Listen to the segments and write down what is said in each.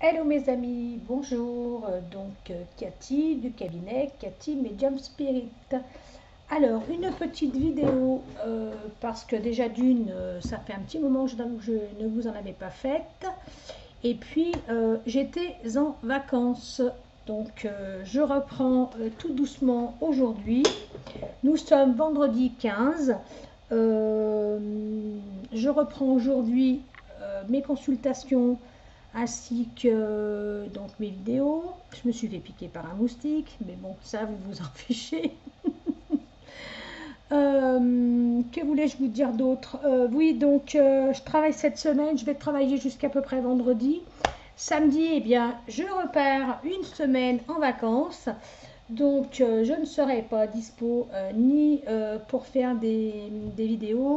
Hello mes amis, bonjour, Cathy du cabinet Cathy Medium Spirit. Alors une petite vidéo parce que déjà d'une ça fait un petit moment que je ne vous en avais pas faite et puis j'étais en vacances donc je reprends tout doucement aujourd'hui. Nous sommes vendredi 15. Euh, je reprends aujourd'hui mes consultations ainsi que donc mes vidéos. Je me suis fait piquer par un moustique, mais bon, ça vous vous en fichez. Que voulais-je vous dire d'autre? Oui, donc je travaille cette semaine, je vais travailler jusqu'à peu près vendredi. Samedi, eh bien, je repars une semaine en vacances. Donc, je ne serai pas dispo ni pour faire des vidéos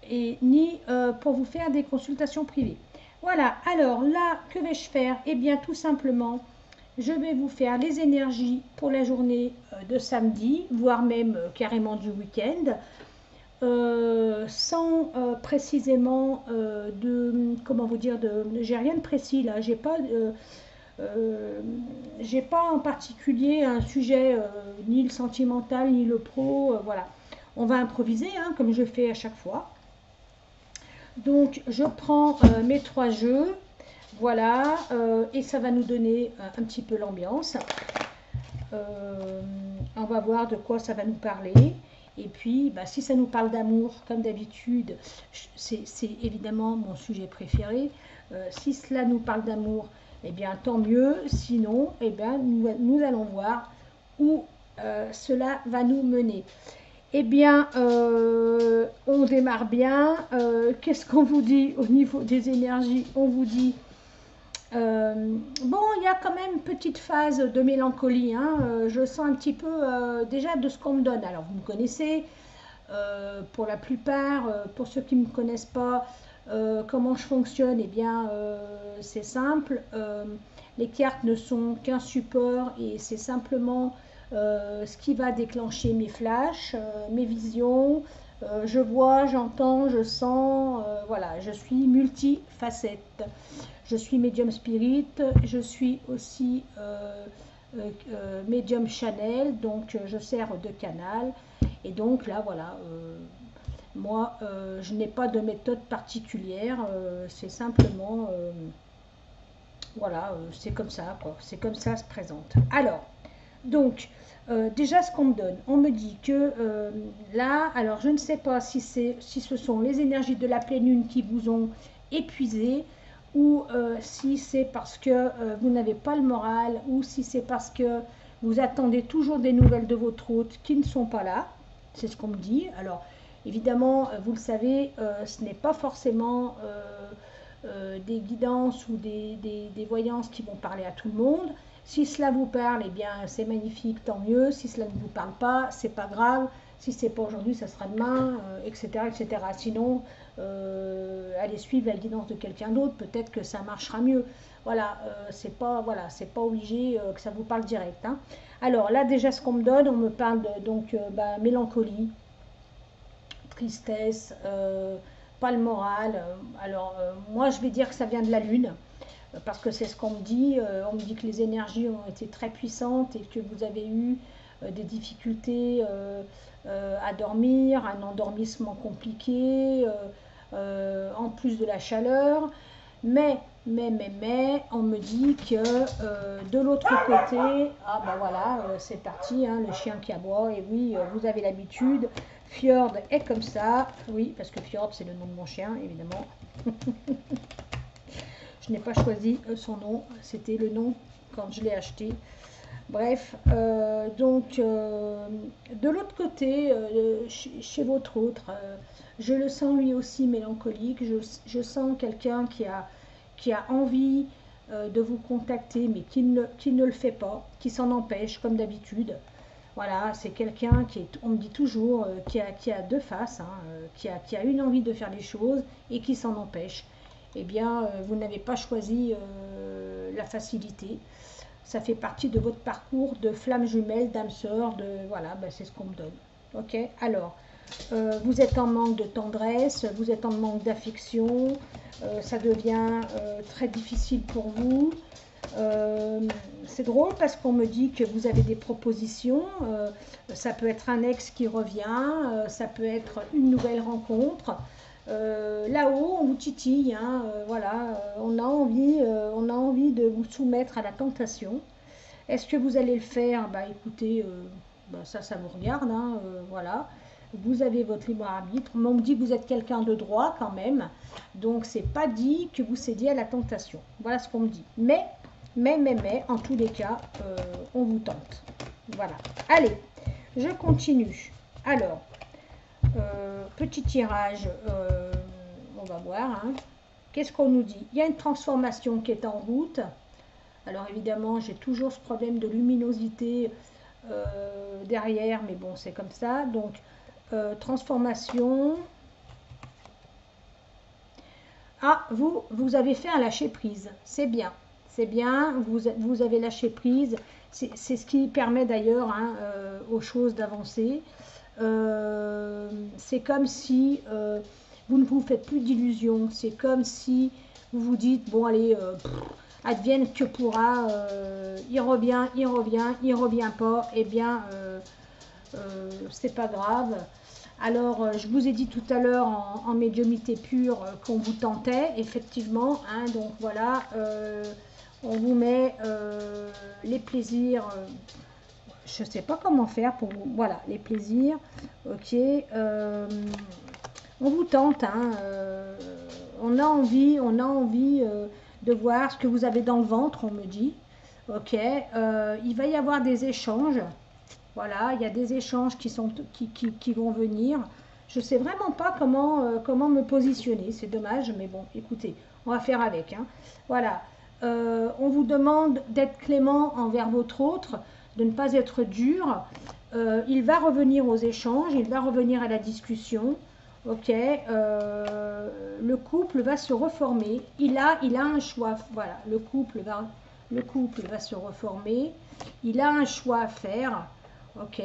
et ni pour vous faire des consultations privées. Voilà, alors là, que vais-je faire? Eh bien, tout simplement, je vais vous faire les énergies pour la journée de samedi, voire même carrément du week-end, sans précisément comment vous dire, j'ai rien de précis là, j'ai pas en particulier un sujet, ni le sentimental, ni le pro, voilà. On va improviser, hein, comme je fais à chaque fois. Donc je prends mes trois jeux, voilà, et ça va nous donner un petit peu l'ambiance. On va voir de quoi ça va nous parler. Et puis, bah, si ça nous parle d'amour, comme d'habitude, c'est évidemment mon sujet préféré. Si cela nous parle d'amour, eh bien tant mieux. Sinon, eh bien, nous allons voir où cela va nous mener. Eh bien, on démarre bien. Qu'est-ce qu'on vous dit au niveau des énergies? On vous dit, bon, il y a quand même une petite phase de mélancolie, hein. Je sens un petit peu déjà de ce qu'on me donne. Alors, vous me connaissez, pour la plupart, pour ceux qui ne me connaissent pas, comment je fonctionne, eh bien, c'est simple. Les cartes ne sont qu'un support et c'est simplement ce qui va déclencher mes flashs, mes visions. Je vois, j'entends, je sens, voilà, je suis multifacette. Je suis médium spirit, je suis aussi médium channel, donc je sers de canal. Et donc là, voilà, moi, je n'ai pas de méthode particulière, c'est simplement, voilà, c'est comme ça, quoi. C'est comme ça se présente. Alors, donc, déjà ce qu'on me donne, on me dit que là, alors je ne sais pas si ce sont les énergies de la pleine lune qui vous ont épuisé, ou si c'est parce que vous n'avez pas le moral, ou si c'est parce que vous attendez toujours des nouvelles de votre hôte qui ne sont pas là. C'est ce qu'on me dit. Alors, évidemment, vous le savez, ce n'est pas forcément des guidances ou des voyances qui vont parler à tout le monde. Si cela vous parle, eh bien c'est magnifique, tant mieux. Si cela ne vous parle pas, c'est pas grave. Si c'est pas aujourd'hui, ça sera demain, etc., etc. Sinon, allez suivre la guidance de quelqu'un d'autre, peut-être que ça marchera mieux. Voilà, c'est pas obligé que ça vous parle direct, hein. Alors là, déjà, ce qu'on me donne, on me parle de mélancolie, tristesse, pas le moral. Alors, moi, je vais dire que ça vient de la lune parce que c'est ce qu'on me dit. On me dit que les énergies ont été très puissantes et que vous avez eu des difficultés à dormir, un endormissement compliqué, en plus de la chaleur. Mais, on me dit que de l'autre côté, ah ben voilà, c'est parti, hein, le chien qui aboie, et oui, vous avez l'habitude, Fjord est comme ça, oui, parce que Fjord c'est le nom de mon chien, évidemment. Je n'ai pas choisi son nom, c'était le nom quand je l'ai acheté. Bref, de l'autre côté, chez votre autre, je le sens lui aussi mélancolique. Je sens quelqu'un qui a envie de vous contacter, mais qui ne le fait pas, qui s'en empêche, comme d'habitude. Voilà, c'est quelqu'un qui est, on me dit toujours, qui a deux faces, hein, qui a une envie de faire les choses et qui s'en empêche. Eh bien, vous n'avez pas choisi la facilité. Ça fait partie de votre parcours de flamme jumelle, d'âme sœur, de voilà, ben c'est ce qu'on me donne. Ok, alors Vous êtes en manque de tendresse, vous êtes en manque d'affection, ça devient très difficile pour vous. C'est drôle parce qu'on me dit que vous avez des propositions, ça peut être un ex qui revient, ça peut être une nouvelle rencontre. Là-haut, on vous titille, hein, voilà, on a envie de vous soumettre à la tentation. Est-ce que vous allez le faire? Bah écoutez, ça vous regarde, hein, voilà. Vous avez votre libre arbitre, mais on me dit que vous êtes quelqu'un de droit quand même, donc c'est pas dit que vous cédiez à la tentation. Voilà ce qu'on me dit. Mais, en tous les cas, on vous tente. Voilà. Allez, je continue. Alors, petit tirage, on va voir. Hein. Qu'est-ce qu'on nous dit? Il y a une transformation qui est en route. Alors évidemment, j'ai toujours ce problème de luminosité derrière, mais bon, c'est comme ça. Donc, transformation. Ah, vous avez fait un lâcher prise. C'est bien. C'est bien. Vous avez lâché prise. C'est ce qui permet d'ailleurs hein, aux choses d'avancer. C'est comme si vous ne vous faites plus d'illusions. C'est comme si vous vous dites, bon allez, advienne que pourra, il revient, il revient pas, eh bien, c'est pas grave. Alors, je vous ai dit tout à l'heure en médiumnité pure qu'on vous tentait, effectivement, hein, donc voilà, on vous met les plaisirs, je ne sais pas comment faire pour vous, voilà, les plaisirs, ok, on vous tente, hein, on a envie de voir ce que vous avez dans le ventre, on me dit, ok, il va y avoir des échanges. Voilà, il y a des échanges qui vont venir. Je ne sais vraiment pas comment me positionner. C'est dommage, mais bon, écoutez, on va faire avec. Hein. Voilà, on vous demande d'être clément envers votre autre, de ne pas être dur. Il va revenir aux échanges, il va revenir à la discussion. Ok, le couple va se reformer. Il a un choix. Voilà, le couple va se reformer. Il a un choix à faire. Ok,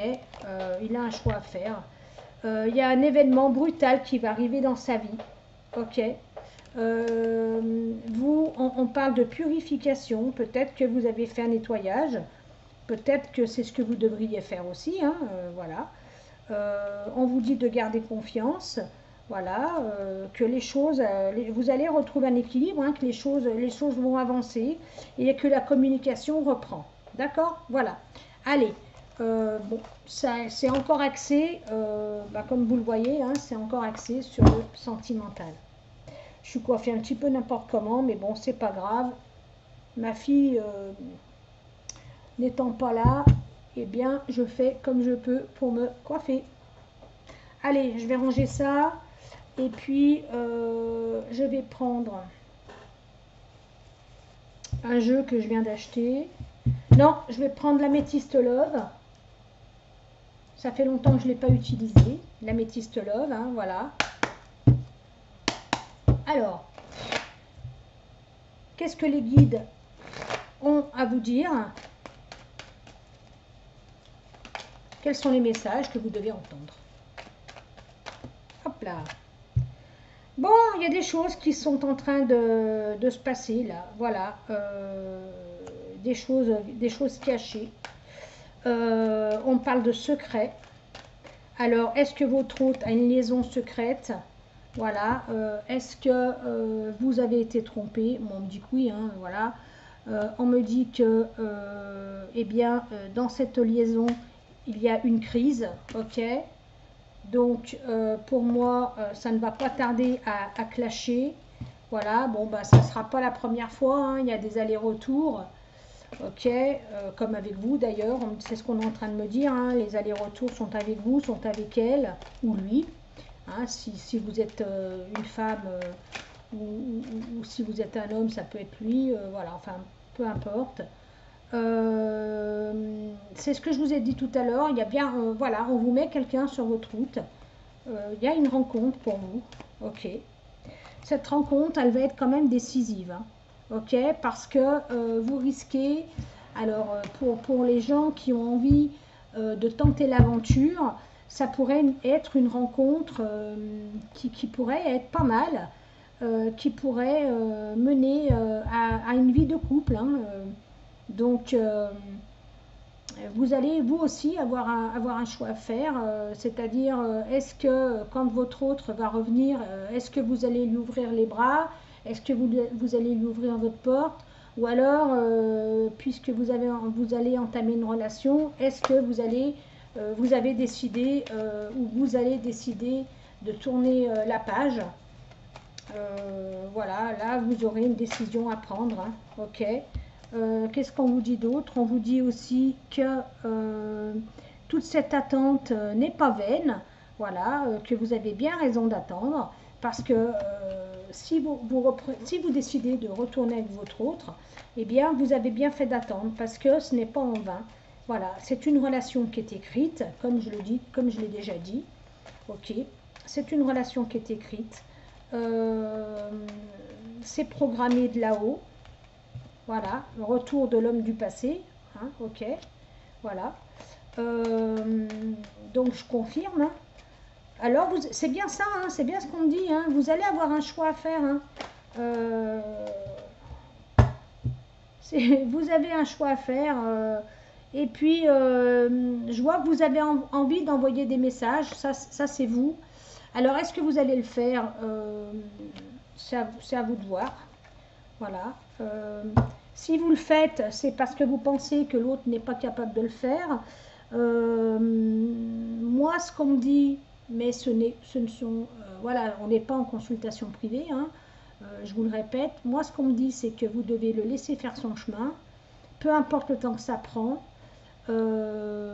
il a un choix à faire. Il y a un événement brutal qui va arriver dans sa vie. Ok. On parle de purification. Peut-être que vous avez fait un nettoyage. Peut-être que c'est ce que vous devriez faire aussi. Hein, voilà. On vous dit de garder confiance. Voilà. Que les choses, vous allez retrouver un équilibre. Hein, que les choses vont avancer et que la communication reprend. D'accord? Voilà. Allez. Bon, c'est encore axé, comme vous le voyez, hein, c'est encore axé sur le sentimental. Je suis coiffée un petit peu n'importe comment, mais bon, c'est pas grave. Ma fille n'étant pas là, eh bien, je fais comme je peux pour me coiffer. Allez, je vais ranger ça. Et puis, je vais prendre un jeu que je viens d'acheter. Non, je vais prendre l'améthyste Love. Ça fait longtemps que je ne l'ai pas utilisé, l'améthyste Love, hein, voilà. Alors, qu'est-ce que les guides ont à vous dire? Quels sont les messages que vous devez entendre? Hop là. Bon, il y a des choses qui sont en train de se passer là, voilà. Des choses cachées. On parle de secret. Alors, est-ce que votre hôte a une liaison secrète? Voilà. Est-ce que vous avez été trompé? Bon, on me dit que oui, hein, voilà. On me dit que, eh bien, dans cette liaison, il y a une crise, ok? Donc, pour moi, ça ne va pas tarder à clasher. Voilà, bon, bah, ça ne sera pas la première fois, hein, il y a des allers-retours. Ok, comme avec vous d'ailleurs, c'est ce qu'on est en train de me dire, hein, les allers-retours sont avec vous, sont avec elle ou lui, hein, si vous êtes une femme ou si vous êtes un homme, ça peut être lui, voilà, enfin, peu importe. C'est ce que je vous ai dit tout à l'heure, il y a bien, voilà, on vous met quelqu'un sur votre route, il y a une rencontre pour vous, ok. Cette rencontre, elle va être quand même décisive, hein. Ok, parce que vous risquez, alors pour les gens qui ont envie de tenter l'aventure, ça pourrait être une rencontre qui pourrait être pas mal, qui pourrait mener à une vie de couple, hein. Donc, vous allez vous aussi avoir un choix à faire, c'est-à-dire est-ce que quand votre autre va revenir, est-ce que vous allez lui ouvrir les bras, est-ce que vous allez lui ouvrir votre porte, ou alors puisque vous allez entamer une relation, est-ce que vous avez décidé ou vous allez décider de tourner la page. Voilà, là vous aurez une décision à prendre, hein, ok. Qu'est-ce qu'on vous dit d'autre? On vous dit aussi que toute cette attente n'est pas vaine, voilà, que vous avez bien raison d'attendre, parce que si vous décidez de retourner avec votre autre, eh bien vous avez bien fait d'attendre, parce que ce n'est pas en vain. Voilà, c'est une relation qui est écrite, comme je l'ai déjà dit, ok, c'est une relation qui est écrite, c'est programmé de là-haut. Voilà, le retour de l'homme du passé, hein, ok, voilà. Donc je confirme, hein. Alors c'est bien ça, hein, c'est bien ce qu'on me dit, hein, vous allez avoir un choix à faire, hein. Vous avez un choix à faire, et puis je vois que vous avez envie d'envoyer des messages, ça c'est vous. Alors est-ce que vous allez le faire? C'est à vous de voir, voilà. Si vous le faites, c'est parce que vous pensez que l'autre n'est pas capable de le faire. Moi, ce qu'on me dit, mais ce ne sont... voilà, on n'est pas en consultation privée, hein, je vous le répète. Moi, ce qu'on me dit, c'est que vous devez le laisser faire son chemin, peu importe le temps que ça prend, que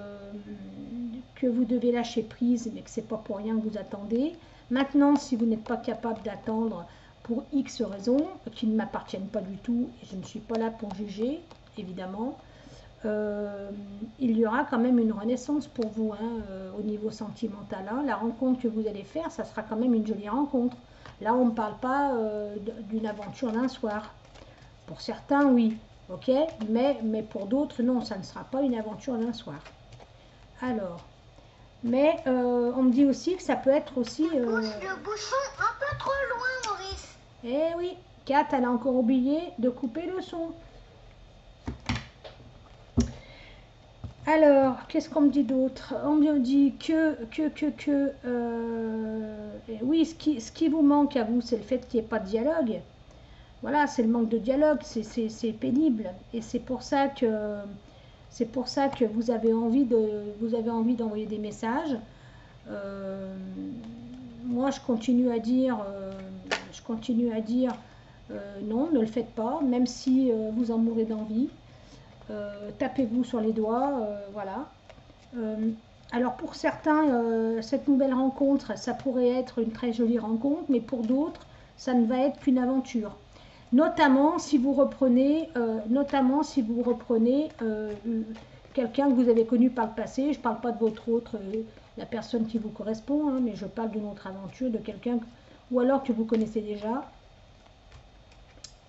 vous devez lâcher prise, mais que c'est pas pour rien que vous attendez. Maintenant, si vous n'êtes pas capable d'attendre pour X raisons, qui ne m'appartiennent pas du tout, et je ne suis pas là pour juger, évidemment, il y aura quand même une renaissance pour vous, hein, au niveau sentimental, hein. La rencontre que vous allez faire, ça sera quand même une jolie rencontre. Là, on ne parle pas d'une aventure d'un soir. Pour certains, oui, ok, mais pour d'autres, non, ça ne sera pas une aventure d'un soir. Alors, mais on me dit aussi que ça peut être aussi... Pousse le bouchon un peu trop loin, Maurice. Eh oui, Kat, elle a encore oublié de couper le son. Alors, qu'est-ce qu'on me dit d'autre? On me dit oui, ce qui vous manque à vous, c'est le fait qu'il n'y ait pas de dialogue. Voilà, c'est le manque de dialogue, c'est pénible. Et c'est pour ça que vous avez envie d'envoyer des messages. Moi, je continue à dire, non, ne le faites pas, même si vous en mourrez d'envie. Tapez-vous sur les doigts, voilà. Alors pour certains, cette nouvelle rencontre, ça pourrait être une très jolie rencontre, mais pour d'autres, ça ne va être qu'une aventure. Notamment si vous reprenez, quelqu'un que vous avez connu par le passé. Je ne parle pas de votre autre, la personne qui vous correspond, hein, mais je parle d'une autre aventure, de quelqu'un, ou alors que vous connaissez déjà,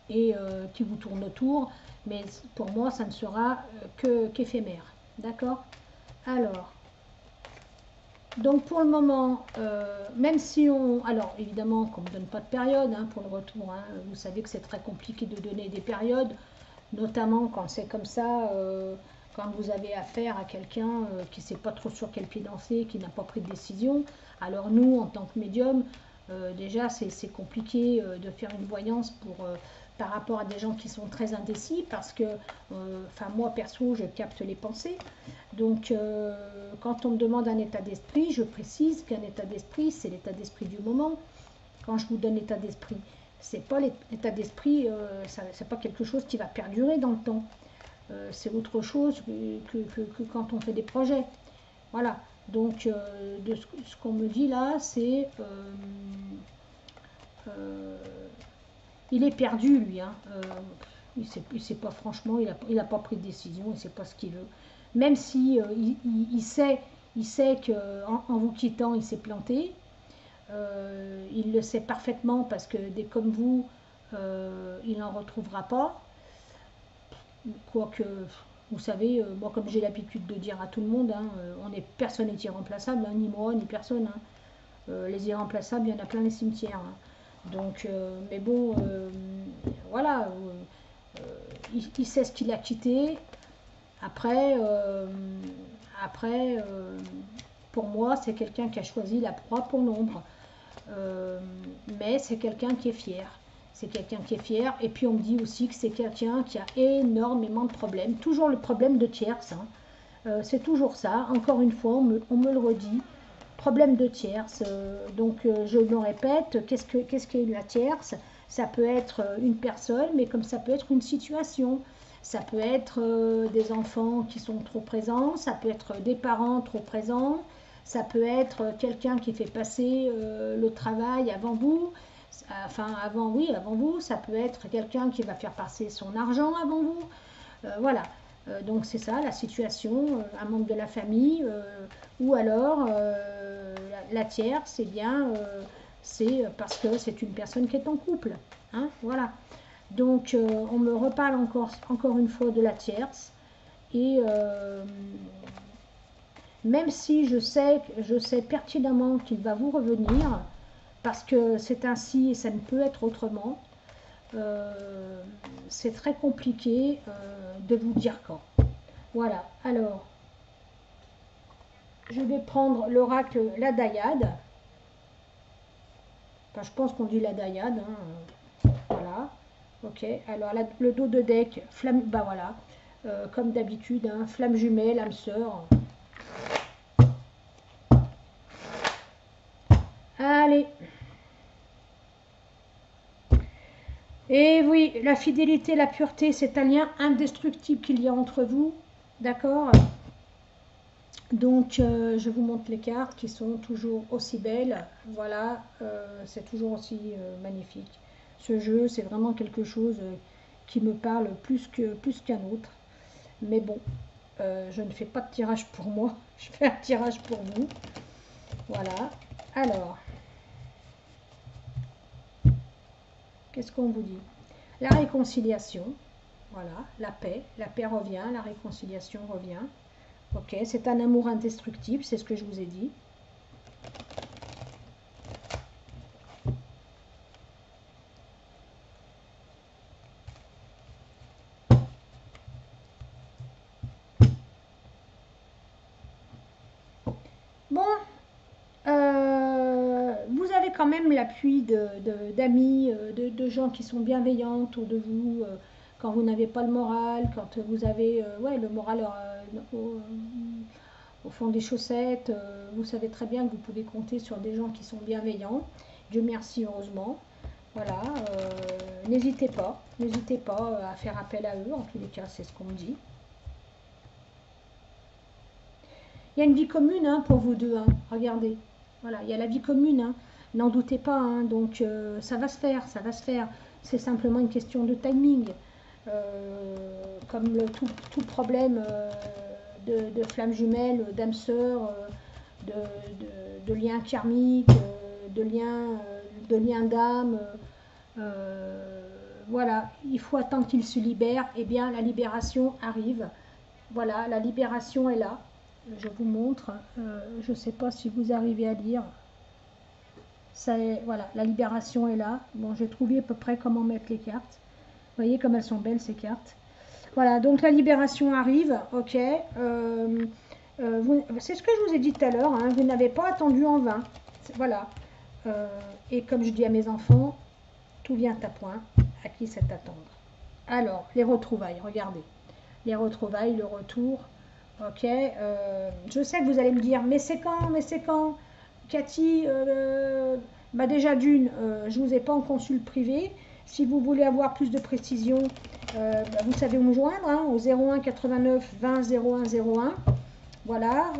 et qui vous tourne autour. Mais pour moi, ça ne sera qu'éphémère. D'accord? Alors, donc pour le moment, même si on... Alors évidemment qu'on ne donne pas de période, hein, pour le retour, hein. Vous savez que c'est très compliqué de donner des périodes, notamment quand c'est comme ça, quand vous avez affaire à quelqu'un qui ne sait pas trop sur quel pied danser, qui n'a pas pris de décision. Alors nous, en tant que médium, déjà c'est compliqué de faire une voyance par rapport à des gens qui sont très indécis, parce que, enfin moi perso, je capte les pensées. Donc quand on me demande un état d'esprit, je précise qu'un état d'esprit, c'est l'état d'esprit du moment. Quand je vous donne l'état d'esprit, c'est pas l'état d'esprit, c'est pas quelque chose qui va perdurer dans le temps. C'est autre chose que quand on fait des projets. Voilà. Donc de ce qu'on me dit là, c'est il est perdu, lui, hein. Il sait pas, franchement, il a pas pris de décision, il sait pas ce qu'il veut. Même si il sait qu'en vous quittant, il s'est planté. Il le sait parfaitement, parce que des comme vous, il n'en retrouvera pas. Quoique, Vous savez, moi comme j'ai l'habitude de dire à tout le monde, hein, personne n'est irremplaçable, hein, ni moi, ni personne. Hein. Les irremplaçables, il y en a plein les cimetières. Hein. Donc, mais bon, voilà, il sait ce qu'il a quitté. Après, pour moi, c'est quelqu'un qui a choisi la proie pour l'ombre. Mais c'est quelqu'un qui est fier. C'est quelqu'un qui est fier. Et puis on me dit aussi que c'est quelqu'un qui a énormément de problèmes. Toujours le problème de tierce. Hein. C'est toujours ça. Encore une fois, on me le redit. Problème de tierce. Donc je me répète, qu'est-ce qu'est la tierce? Ça peut être une personne, mais comme ça peut être une situation. Ça peut être des enfants qui sont trop présents. Ça peut être des parents trop présents. Ça peut être quelqu'un qui fait passer le travail avant vous. Enfin, avant vous. Ça peut être quelqu'un qui va faire passer son argent avant vous. Voilà. Donc c'est ça la situation, un membre de la famille, ou alors la tierce, c'est bien, c'est parce que c'est une personne qui est en couple. Hein, voilà. Donc on me reparle encore une fois de la tierce. Et même si je sais pertinemment qu'il va vous revenir, parce que c'est ainsi et ça ne peut être autrement, c'est très compliqué de vous dire quand. Voilà, alors, je vais prendre l'oracle la Dayade. Enfin, je pense qu'on dit la Dayade. Hein. Voilà, ok. Alors, le dos de deck, flamme, bah voilà, comme d'habitude, hein, flamme jumelle, âme sœur. Allez. Et oui, la fidélité, la pureté, c'est un lien indestructible qu'il y a entre vous. D'accord? Donc, je vous montre les cartes qui sont toujours aussi belles. Voilà, c'est toujours aussi magnifique. Ce jeu, c'est vraiment quelque chose qui me parle plus qu'un autre. Mais bon, je ne fais pas de tirage pour moi. Je fais un tirage pour vous. Voilà. Alors, qu'est-ce qu'on vous dit? La réconciliation. Voilà, la paix revient, la réconciliation revient. Ok, c'est un amour indestructible, c'est ce que je vous ai dit. Bon, vous avez quand même l'appui d'amis, de gens qui sont bienveillants autour de vous, quand vous n'avez pas le moral, quand vous avez ouais, le moral au fond des chaussettes, vous savez très bien que vous pouvez compter sur des gens qui sont bienveillants. Dieu merci, heureusement. Voilà, n'hésitez pas à faire appel à eux, en tous les cas, c'est ce qu'on me dit. Il y a une vie commune hein, pour vous deux, hein. Regardez, voilà, il y a la vie commune, hein. N'en doutez pas, hein. Donc ça va se faire, c'est simplement une question de timing. Comme tout problème de flamme jumelle, d'âme sœur, de lien karmique, de lien d'âme, voilà, il faut attendre qu'il se libère. Eh bien, la libération arrive. Voilà, la libération est là. Je vous montre. Je ne sais pas si vous arrivez à lire. Voilà, la libération est là. Bon, j'ai trouvé à peu près comment mettre les cartes. Vous voyez comme elles sont belles ces cartes. Voilà, donc la libération arrive. Ok. C'est ce que je vous ai dit tout à l'heure. Hein, vous n'avez pas attendu en vain. Voilà. Et comme je dis à mes enfants, tout vient à point. À qui c'est attendre? Alors, les retrouvailles, regardez. Les retrouvailles, le retour. Ok. Je sais que vous allez me dire, mais c'est quand? Mais c'est quand? Cathy, bah déjà d'une, je ne vous ai pas en consulte privé. Si vous voulez avoir plus de précision, bah vous savez où me joindre, hein, au 01 89 20 01 01. Voilà,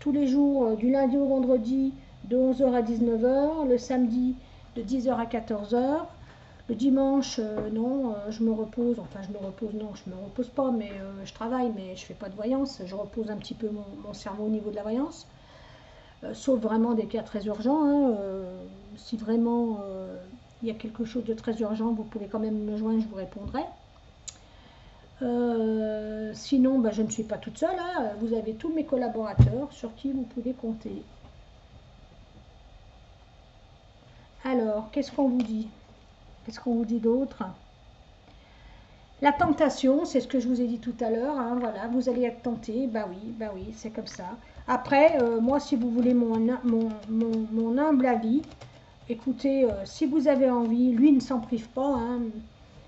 tous les jours, du lundi au vendredi, de 11h à 19h, le samedi de 10h à 14h. Le dimanche, non, je me repose, enfin je me repose, non, je ne me repose pas, mais je travaille, mais je ne fais pas de voyance, je repose un petit peu mon cerveau au niveau de la voyance, sauf vraiment des cas très urgents, hein, si vraiment il y a quelque chose de très urgent, vous pouvez quand même me joindre, je vous répondrai. Sinon, bah, je ne suis pas toute seule, hein. Vous avez tous mes collaborateurs sur qui vous pouvez compter. Alors, qu'est-ce qu'on vous dit? Qu'est-ce qu'on vous dit d'autre? La tentation, c'est ce que je vous ai dit tout à l'heure, hein, voilà, vous allez être tenté, bah oui, c'est comme ça. Après, moi, si vous voulez mon humble avis, écoutez, si vous avez envie, lui ne s'en prive pas, hein,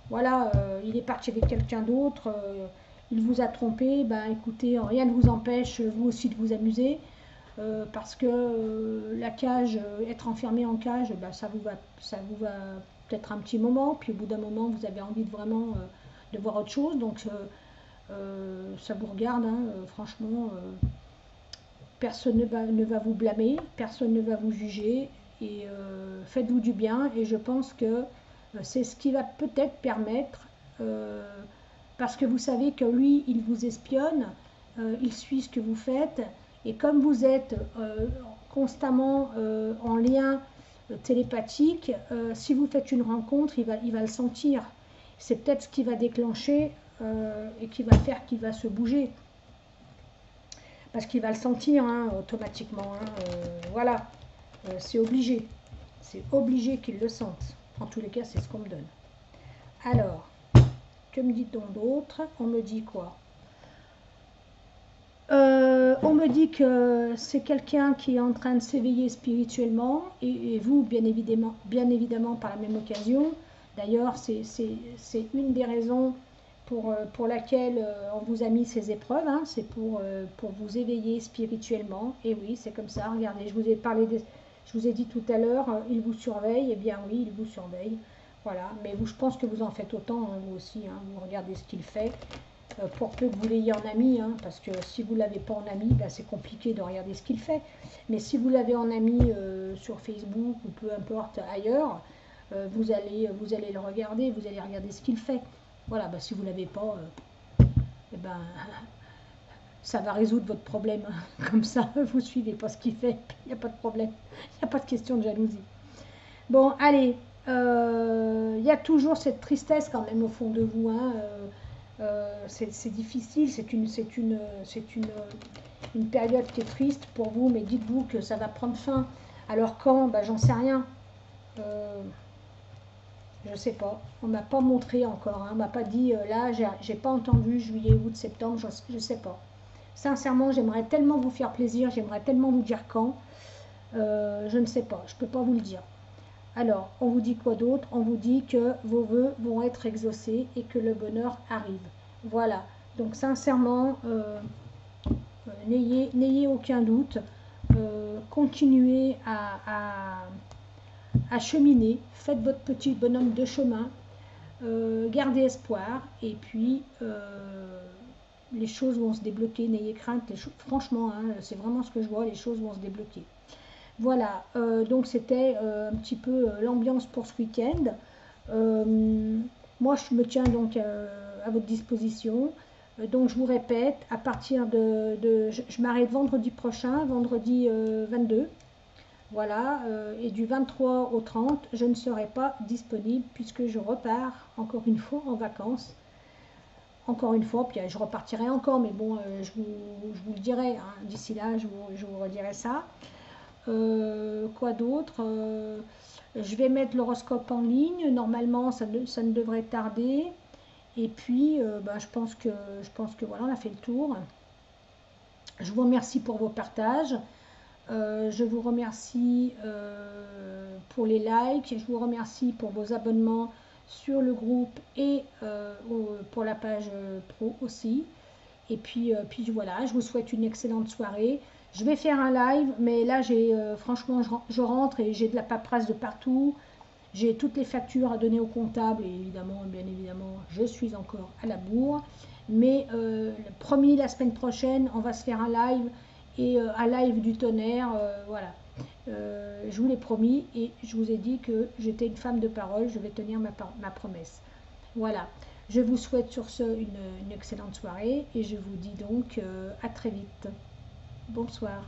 voilà, il est parti avec quelqu'un d'autre, il vous a trompé, ben écoutez, rien ne vous empêche, vous aussi, de vous amuser, parce que la cage, être enfermé en cage, ben, ça vous va peut-être un petit moment, puis au bout d'un moment, vous avez envie de vraiment de voir autre chose, donc ça vous regarde, hein, franchement, personne ne va vous blâmer, personne ne va vous juger, et faites-vous du bien, et je pense que c'est ce qui va peut-être permettre, parce que vous savez que lui, il vous espionne, il suit ce que vous faites, et comme vous êtes constamment en lien télépathique, si vous faites une rencontre, il va le sentir. C'est peut-être ce qui va déclencher et qui va faire qu'il va se bouger. Parce qu'il va le sentir, hein, automatiquement. Hein, voilà, c'est obligé. C'est obligé qu'il le sente. En tous les cas, c'est ce qu'on me donne. Alors, que me dit-on d'autre? On me dit quoi? On me dit que c'est quelqu'un qui est en train de s'éveiller spirituellement, et vous, bien évidemment, par la même occasion. D'ailleurs, c'est une des raisons pour laquelle on vous a mis ces épreuves, hein, c'est pour vous éveiller spirituellement. Et oui, c'est comme ça. Regardez, je vous ai dit tout à l'heure, il vous surveille. Eh bien oui, il vous surveille. Voilà. Mais vous, je pense que vous en faites autant, hein, vous aussi. Hein, vous regardez ce qu'il fait. Pour peu que vous l'ayez en ami, hein, parce que si vous ne l'avez pas en ami, ben, c'est compliqué de regarder ce qu'il fait. Mais si vous l'avez en ami sur Facebook ou peu importe ailleurs, vous allez le regarder, vous allez regarder ce qu'il fait. Voilà, ben, si vous ne l'avez pas, eh ben, ça va résoudre votre problème. Comme ça, vous ne suivez pas ce qu'il fait, il n'y a pas de problème, il n'y a pas de question de jalousie. Bon, allez, il y a toujours cette tristesse quand même au fond de vous, hein, c'est difficile, c'est une période qui est triste pour vous, mais dites-vous que ça va prendre fin. Alors quand, ben, j'en sais rien. Je sais pas. On m'a pas montré encore. Hein. On m'a pas dit, là, j'ai pas entendu juillet, août, septembre, je sais pas. Sincèrement, j'aimerais tellement vous faire plaisir, j'aimerais tellement vous dire quand. Je ne sais pas, je peux pas vous le dire. Alors, on vous dit quoi d'autre? On vous dit que vos vœux vont être exaucés et que le bonheur arrive. Voilà. Donc, sincèrement, n'ayez aucun doute. Continuez à cheminer. Faites votre petit bonhomme de chemin. Gardez espoir. Et puis, les choses vont se débloquer. N'ayez crainte. Franchement, hein, c'est vraiment ce que je vois. Les choses vont se débloquer. Voilà, donc c'était un petit peu l'ambiance pour ce week-end. Moi, je me tiens donc à votre disposition. Donc, je vous répète, à partir je m'arrête vendredi prochain, vendredi 22. Voilà, et du 23 au 30, je ne serai pas disponible puisque je repars encore une fois en vacances. Encore une fois, puis je repartirai encore, mais bon, je vous le dirai. Hein. D'ici là, je vous redirai ça. Quoi d'autre? Je vais mettre l'horoscope en ligne. Normalement, ça ne devrait tarder. Et puis, bah, je pense que voilà, on a fait le tour. Je vous remercie pour vos partages. Je vous remercie pour les likes. Je vous remercie pour vos abonnements sur le groupe et pour la page pro aussi. Et puis voilà, je vous souhaite une excellente soirée. Je vais faire un live, mais là, franchement, je rentre et j'ai de la paperasse de partout. J'ai toutes les factures à donner au comptable et évidemment, bien évidemment, je suis encore à la bourre. Mais promis, la semaine prochaine, on va se faire un live et un live du tonnerre. Voilà. Je vous l'ai promis et je vous ai dit que j'étais une femme de parole. Je vais tenir ma promesse. Voilà. Je vous souhaite sur ce une excellente soirée et je vous dis donc à très vite. Bonsoir.